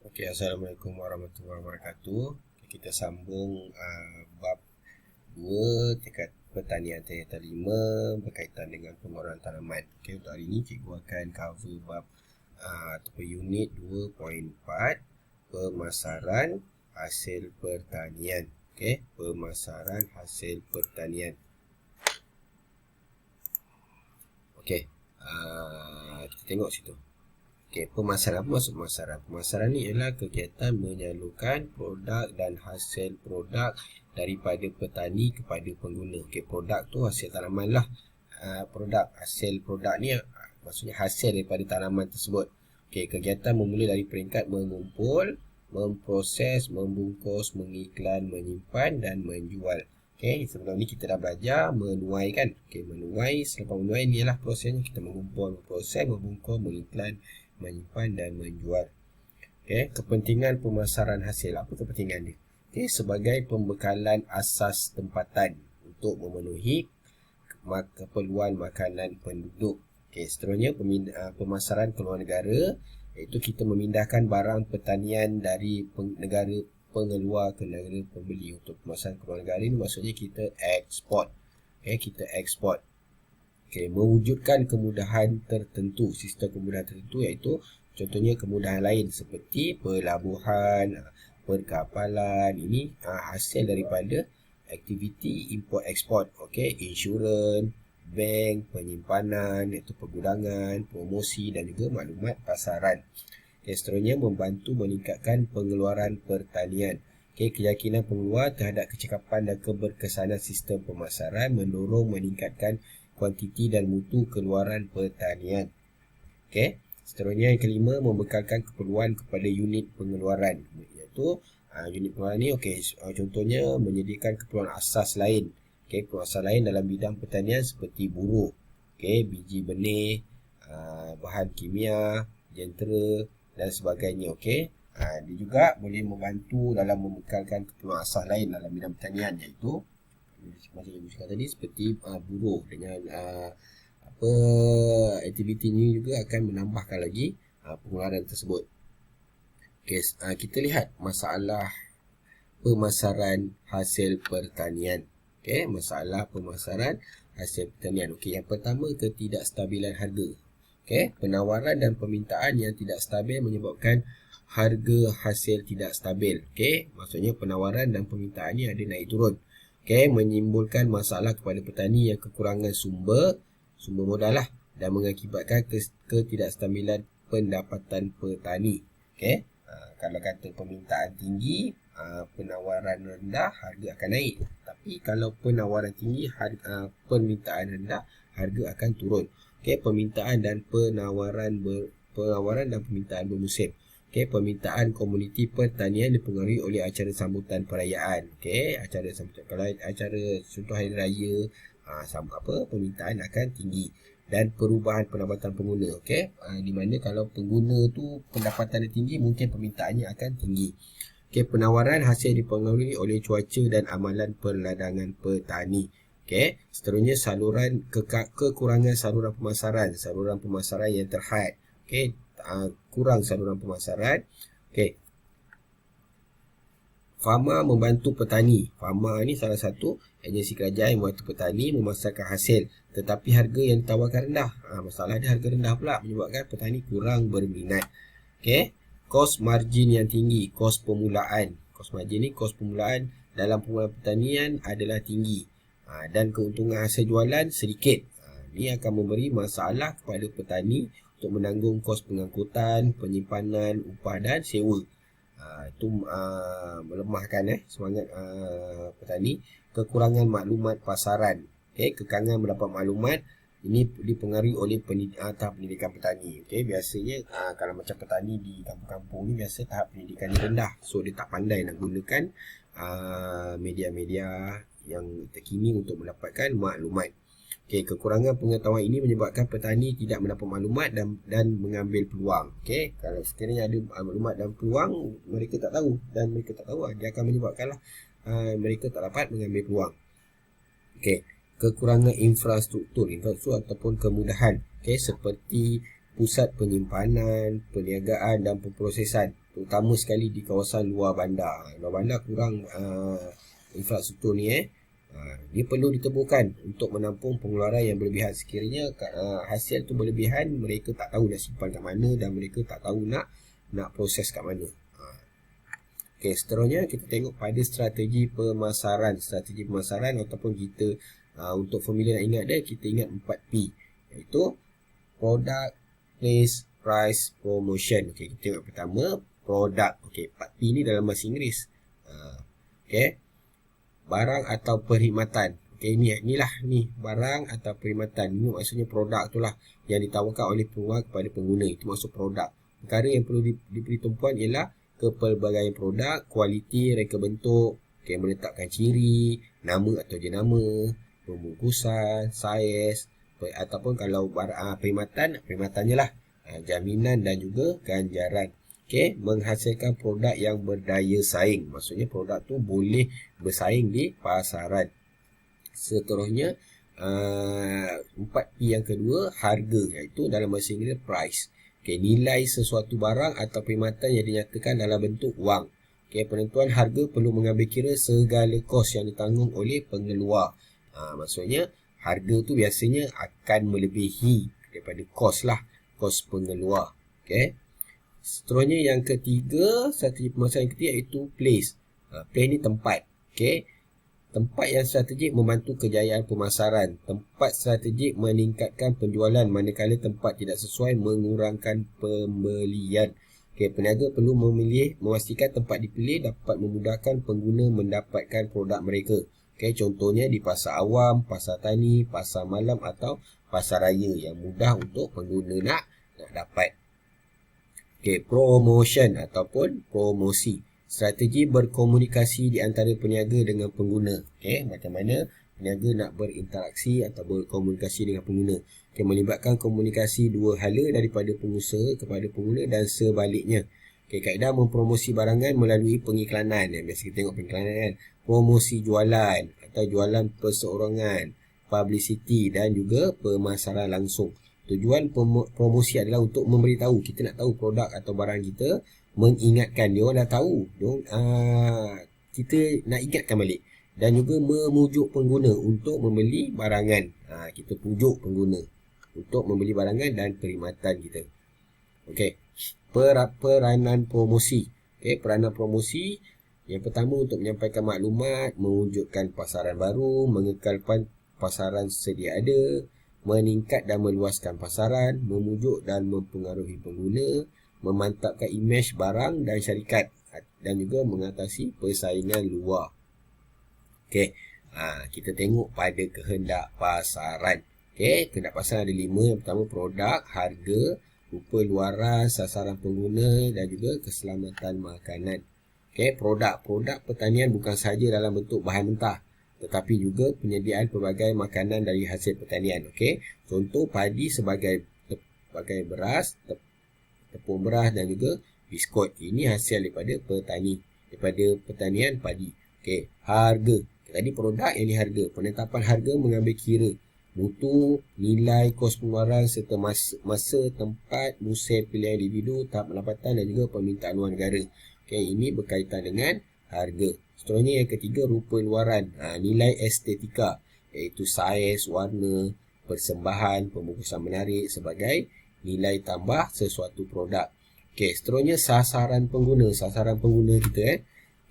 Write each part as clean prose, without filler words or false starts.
Okey, Assalamualaikum warahmatullahi wabarakatuh. Kita sambung bab 2 tingkat pertanian tingkatan 5 berkaitan dengan pengeluaran tanaman. Okey, untuk hari ini cikgu akan cover bab ataupun unit 2.4 pemasaran hasil pertanian. Okey, pemasaran hasil pertanian. Okey, kita tengok situ. Okey, pemasaran. Apa maksud pemasaran? Pemasaran ni ialah kegiatan menyalurkan produk dan hasil produk daripada petani kepada pengguna. Okey, produk tu hasil tanaman lah. Produk, hasil produk ni maksudnya hasil daripada tanaman tersebut. Okey, kegiatan bermula dari peringkat mengumpul, memproses, membungkus, mengiklan, menyimpan dan menjual. Okey, sebelum ni kita dah belajar menuai kan. Okey, menuai, selepas menuai ni ialah prosesnya kita mengumpul, memproses, membungkus, mengiklan, menyimpan dan menjual. Okey, kepentingan pemasaran hasil. Apa kepentingan dia? Okey, sebagai pembekalan asas tempatan untuk memenuhi keperluan makanan penduduk. Okey, seterusnya pemasaran keluar negara, iaitu kita memindahkan barang pertanian dari negara pengeluar ke negara pembeli. Untuk pemasaran keluar negara ini maksudnya kita ekspor. Okey, kita ekspor. Okey, mewujudkan kemudahan tertentu, sistem kemudahan tertentu iaitu contohnya kemudahan lain seperti pelabuhan, perkapalan. Ini hasil daripada aktiviti import ekspor. Okey, insurans, bank, penyimpanan, iaitu pergudangan, promosi dan juga maklumat pasaran. Okey, seterusnya membantu meningkatkan pengeluaran pertanian. Okey, keyakinan pengeluar terhadap kecekapan dan keberkesanan sistem pemasaran mendorong meningkatkan kuantiti dan mutu keluaran pertanian. Okey, seterusnya yang kelima, membekalkan keperluan kepada unit pengeluaran, iaitu unit pengeluaran ni contohnya menyediakan keperluan asas lain. Okey, keperluan asas lain dalam bidang pertanian seperti buruh, okey, biji benih, bahan kimia, jentera dan sebagainya. Okey, dia juga boleh membantu dalam membekalkan keperluan asas lain dalam bidang pertanian, iaitu macam yang saya tadi seperti buruh dengan aktiviti ini juga akan menambahkan lagi pengeluaran tersebut. Okey, kita lihat masalah pemasaran hasil pertanian. Okey, masalah pemasaran hasil pertanian. Okey, yang pertama, ketidakstabilan harga. Okey, penawaran dan permintaan yang tidak stabil menyebabkan harga hasil tidak stabil. Okey, maksudnya penawaran dan permintaan ni ada naik turun. Okey, menimbulkan masalah kepada petani yang kekurangan sumber modal lah, dan mengakibatkan ketidakstabilan pendapatan petani. Okey, kalau kata permintaan tinggi, penawaran rendah, harga akan naik. Tapi kalau penawaran tinggi, permintaan rendah, harga akan turun. Okey, permintaan dan penawaran dan permintaan bermusim. Okey, permintaan komuniti pertanian dipengaruhi oleh acara sambutan perayaan. Okey, acara sambutan, kalau acara contoh hari raya, permintaan akan tinggi. Dan perubahan pendapatan pengguna. Okey, di mana kalau pengguna tu pendapatan tinggi, mungkin permintaannya akan tinggi. Okey, penawaran hasil dipengaruhi oleh cuaca dan amalan perladangan petani. Okey, seterusnya kekurangan saluran pemasaran yang terhad. Okey, kurang saluran pemasaran. Okey, Fama membantu petani. Fama ni salah satu agensi kerajaan yang membantu petani memasarkan hasil, tetapi harga yang ditawarkan rendah. Masalah dia harga rendah pula menyebabkan petani kurang berminat. Okey, kos margin yang tinggi, kos pemulaan. Kos margin ni, kos pemulaan dalam permulaan pertanian adalah tinggi, dan keuntungan hasil jualan sedikit. Ini akan memberi masalah kepada petani untuk menanggung kos pengangkutan, penyimpanan, upah dan sewa. Itu melemahkan semangat petani. Kekurangan maklumat pasaran. Okey, kekangan mendapat maklumat ini dipengaruhi oleh tahap pendidikan petani. Okey, biasanya kalau macam petani di kampung-kampung ni biasa tahap pendidikan ni rendah, so dia tak pandai nak gunakan media-media yang terkini untuk mendapatkan maklumat. Okey, kekurangan pengetahuan ini menyebabkan petani tidak mendapat maklumat dan mengambil peluang. Okey, kalau sekiranya ada maklumat dan peluang, mereka tak tahu, dan mereka tak tahu, dia akan menyebabkanlah mereka tak dapat mengambil peluang. Okey, kekurangan infrastruktur ataupun kemudahan. Okey, seperti pusat penyimpanan, perniagaan dan pemprosesan. terutama sekali di kawasan luar bandar. Luar bandar kurang infrastruktur ni dia perlu ditemukan untuk menampung pengeluaran yang berlebihan. Sekiranya hasil tu berlebihan, mereka tak tahu nak simpan kat mana dan mereka tak tahu nak proses kat mana. Okey, seterusnya kita tengok pada strategi pemasaran. Strategi pemasaran ataupun kita untuk formula nak ingat dia, kita ingat 4P, iaitu product, place, price, promotion. Okey, kita tengok pertama produk. Okey, 4P ni dalam bahasa Inggeris. Okey. Barang atau perkhidmatan. Okey, inilah barang atau perkhidmatan. Ini maksudnya produk itulah yang ditawarkan oleh penjual kepada pengguna. Itu maksud produk. Perkara yang perlu diberi tumpuan ialah kepelbagaian produk, kualiti, reka bentuk, okey, meletakkan ciri, nama atau jenama, pembungkusan, saiz, ataupun kalau perkhidmatannya lah, jaminan dan juga ganjaran. Okey, menghasilkan produk yang berdaya saing. Maksudnya produk tu boleh bersaing di pasaran. Seterusnya 4P yang kedua, harga, iaitu dalam bahasa Inggeris price. Okey, nilai sesuatu barang atau perkhidmatan yang dinyatakan dalam bentuk wang. Okey, penentuan harga perlu mengambil kira segala kos yang ditanggung oleh pengeluar. Maksudnya harga tu biasanya akan melebihi daripada kos lah, kos pengeluar. Okey. Seterusnya yang ketiga, strategi pemasaran yang ketiga iaitu place. Place ni tempat. Okey. Tempat yang strategik membantu kejayaan pemasaran. Tempat strategik meningkatkan penjualan, manakala tempat tidak sesuai mengurangkan pembelian. Okey, peniaga perlu memastikan tempat dipilih dapat memudahkan pengguna mendapatkan produk mereka. Okey, contohnya di pasar awam, pasar tani, pasar malam atau pasar raya yang mudah untuk pengguna nak dapat. Okey, promotion ataupun promosi. Strategi berkomunikasi di antara peniaga dengan pengguna. Okey, macam mana peniaga nak berinteraksi atau berkomunikasi dengan pengguna. Okey, melibatkan komunikasi dua hala daripada pengusaha kepada pengguna dan sebaliknya. Okey, kaedah mempromosi barangan melalui pengiklanan. Biasa kita tengok pengiklanan kan. Promosi jualan atau jualan perseorangan, publicity dan juga pemasaran langsung. Tujuan promosi adalah untuk memberitahu, kita nak tahu produk atau barang kita, mengingatkan dia orang dah tahu, kita nak ingatkan balik, dan juga memujuk pengguna untuk membeli barangan. Kita pujuk pengguna untuk membeli barangan dan perkhidmatan kita. Okey, peranan promosi. Okey, peranan promosi yang pertama untuk menyampaikan maklumat, mewujudkan pasaran baru, mengekalkan pasaran sedia ada, meningkat dan meluaskan pasaran, memujuk dan mempengaruhi pengguna, memantapkan imej barang dan syarikat, dan juga mengatasi persaingan luar. Okey, kita tengok pada kehendak pasaran. Okey, kehendak pasaran ada 5. Yang pertama produk, harga, rupa luaran, sasaran pengguna dan juga keselamatan makanan. Okey, produk pertanian bukan sahaja dalam bentuk bahan mentah, tetapi juga penyediaan pelbagai makanan dari hasil pertanian. Okey, contoh padi sebagai beras, tepung beras dan juga biskut. Ini hasil daripada pertanian padi. Okey, harga. Tadi produk, yang ni harga. Penetapan harga mengambil kira mutu, nilai, kos pengeluaran serta masa, tempat, musim pilihan individu, tahap pendapatan dan juga permintaan luar negara. Okey, ini berkaitan dengan harga. Seterusnya yang ketiga, rupa luaran, nilai estetika, iaitu saiz, warna, persembahan, pembungkusan menarik sebagai nilai tambah sesuatu produk. Okey, seterusnya sasaran pengguna. Sasaran pengguna kita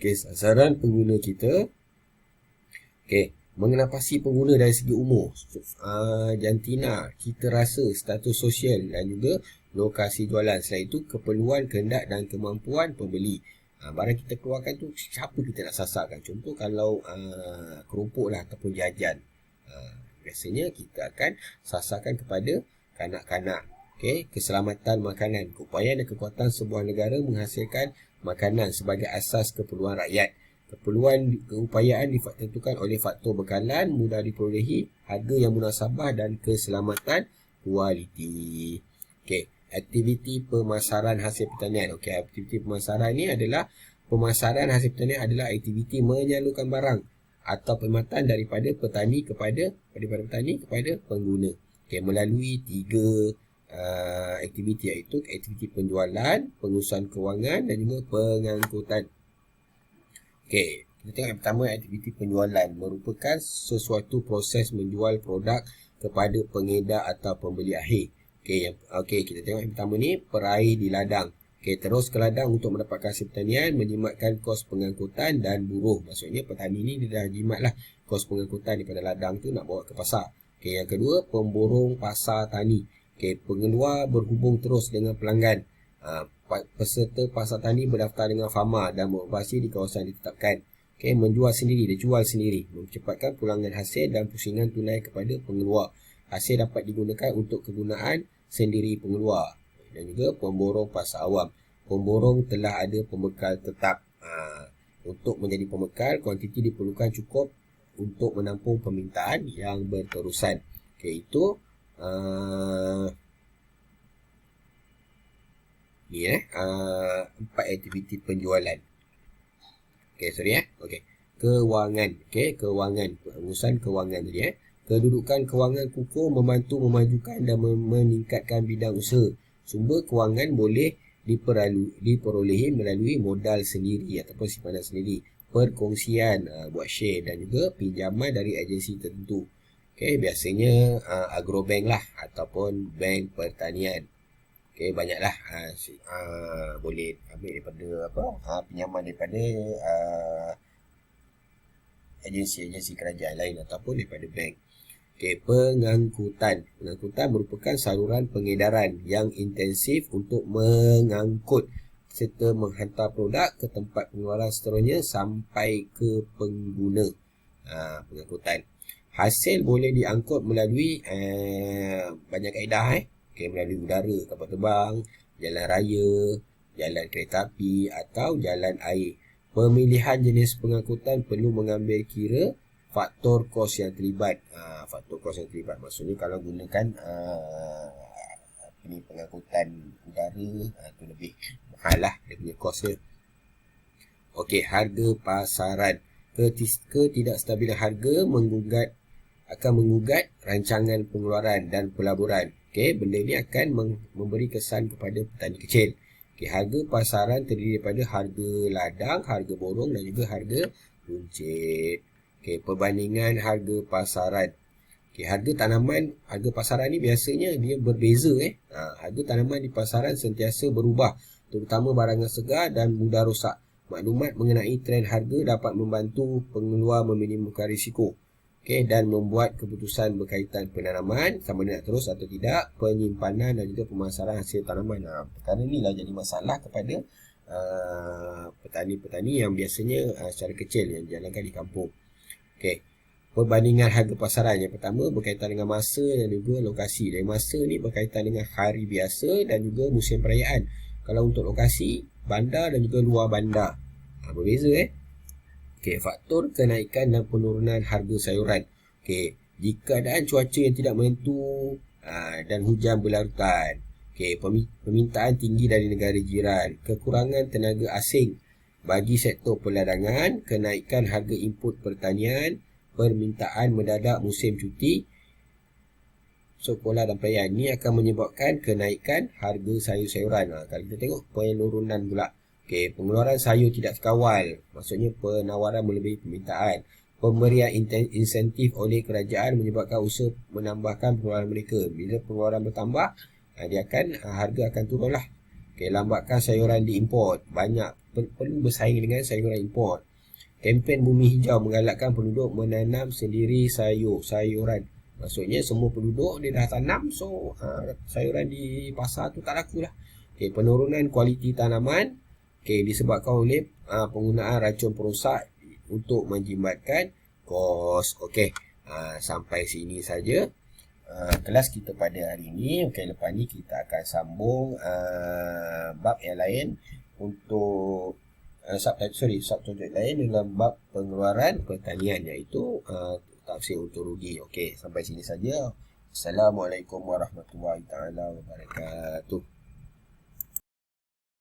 Okey, sasaran pengguna kita. Okey, mengenapasi pengguna dari segi umur, jantina, cita rasa, status sosial dan juga lokasi jualan. Selain itu, keperluan, kehendak dan kemampuan pembeli. Barang kita keluarkan tu, siapa kita nak sasarkan? Contoh kalau keropok lah ataupun jajan, biasanya kita akan sasarkan kepada kanak-kanak. Okey, keselamatan makanan, keupayaan dan kekuatan sebuah negara menghasilkan makanan sebagai asas keperluan rakyat. Keupayaan ditentukan oleh faktor bekalan, mudah diperolehi, harga yang munasabah dan keselamatan kualiti. Okey, aktiviti pemasaran hasil pertanian. Okey, aktiviti pemasaran ni adalah pemasaran hasil pertanian adalah aktiviti menyalurkan barang atau perkhidmatan daripada petani kepada pengguna. Okey, melalui 3 aktiviti, iaitu aktiviti penjualan, pengurusan kewangan dan juga pengangkutan. Okey, kita tengok yang pertama, aktiviti penjualan merupakan sesuatu proses menjual produk kepada pengedar atau pembeli akhir. Okey, kita tengok yang pertama ni, peraih di ladang. Okey, terus ke ladang untuk mendapatkan hasil pertanian, menjimatkan kos pengangkutan dan buruh. Maksudnya petani ni dia dah jimatlah kos pengangkutan daripada ladang tu nak bawa ke pasar. Okey, yang kedua, pemborong pasar tani. Okey, pengeluar berhubung terus dengan pelanggan. Peserta pasar tani berdaftar dengan Fama dan beroperasi di kawasan ditetapkan. Okey, menjual sendiri, dia jual sendiri, mempercepatkan pulangan hasil dan pusingan tunai kepada pengeluar. Hasil dapat digunakan untuk kegunaan sendiri pengeluar. Dan juga pemborong pasar awam. Pemborong telah ada pembekal tetap. Untuk menjadi pembekal, kuantiti diperlukan cukup untuk menampung permintaan yang berterusan. Okey, itu ni 4 aktiviti penjualan. Okey, sorry Okey. Kewangan. Okey, kewangan. Pengurusan kewangan tadi Kedudukan kewangan kukuh membantu memajukan dan meningkatkan bidang usaha. Sumber kewangan boleh diperolehi melalui modal sendiri ataupun simpanan sendiri, perkongsian, buat share dan juga pinjaman dari agensi tertentu. Okey, biasanya agrobank lah ataupun bank pertanian. Okey, banyaklah boleh ambil daripada pinjaman daripada agensi-agensi kerajaan lain ataupun daripada bank. Okey, pengangkutan. Pengangkutan merupakan saluran pengedaran yang intensif untuk mengangkut serta menghantar produk ke tempat pengeluaran seterusnya sampai ke pengguna. Pengangkutan. Hasil boleh diangkut melalui banyak kaedah Okey, melalui udara, kapal terbang, jalan raya, jalan kereta api atau jalan air. Pemilihan jenis pengangkutan perlu mengambil kira faktor kos yang terlibat. Faktor kos yang terlibat maksudnya kalau gunakan pengangkutan udara tu lebih mahal lah dia punya kos dia. Okey, harga pasaran. Ketidakstabilan harga akan menggugat rancangan pengeluaran dan pelaburan. Okey, benda ni akan memberi kesan kepada petani kecil. Okey, harga pasaran terdiri daripada harga ladang, harga borong dan juga harga runcit. Okey, perbandingan harga pasaran. Okey, harga tanaman, harga pasaran ni biasanya dia berbeza harga tanaman di pasaran sentiasa berubah, terutama barangan segar dan mudah rosak. Maklumat mengenai trend harga dapat membantu pengeluar meminimumkan risiko. Okey, dan membuat keputusan berkaitan penanaman sama ada nak terus atau tidak, penyimpanan dan juga pemasaran hasil tanaman. Perkara inilah jadi masalah kepada petani-petani yang biasanya secara kecil yang dijalankan di kampung. Okey, perbandingan harga pasaran. Yang pertama berkaitan dengan masa dan juga lokasi. Dari masa ni berkaitan dengan hari biasa dan juga musim perayaan. Kalau untuk lokasi, bandar dan juga luar bandar, berbeza Okey, faktor kenaikan dan penurunan harga sayuran. Okey, jika keadaan cuaca yang tidak menentu dan hujan berlarutan. Okey, permintaan tinggi dari negara jiran, kekurangan tenaga asing bagi sektor perdagangan, kenaikan harga input pertanian, permintaan mendadak musim cuti, sekolah dan perayaan. Ini akan menyebabkan kenaikan harga sayur-sayuran. Kalau kita tengok penurunan pula. Okey, pengeluaran sayur tidak terkawal, maksudnya penawaran melebihi permintaan. Pemberian insentif oleh kerajaan menyebabkan usaha menambahkan pengeluaran mereka. Bila pengeluaran bertambah, harga akan turun lah. Okey, lambatkan sayuran diimport. Banyak perlu bersaing dengan sayuran import. Kempen Bumi Hijau menggalakkan penduduk menanam sendiri sayuran. Maksudnya semua penduduk dia dah tanam, so sayuran di pasar tu tak laku lah. Okey, penurunan kualiti tanaman. Okey, disebabkan oleh penggunaan racun perosak untuk menjimatkan kos. Okey, sampai sini saja kelas kita pada hari ini. Okey, lepas ni kita akan sambung bab yang lain untuk subtopik lain dalam bab pengeluaran pertanian, iaitu tafsir untung rugi. Okey, sampai sini saja. Assalamualaikum warahmatullahi taala wabarakatuh.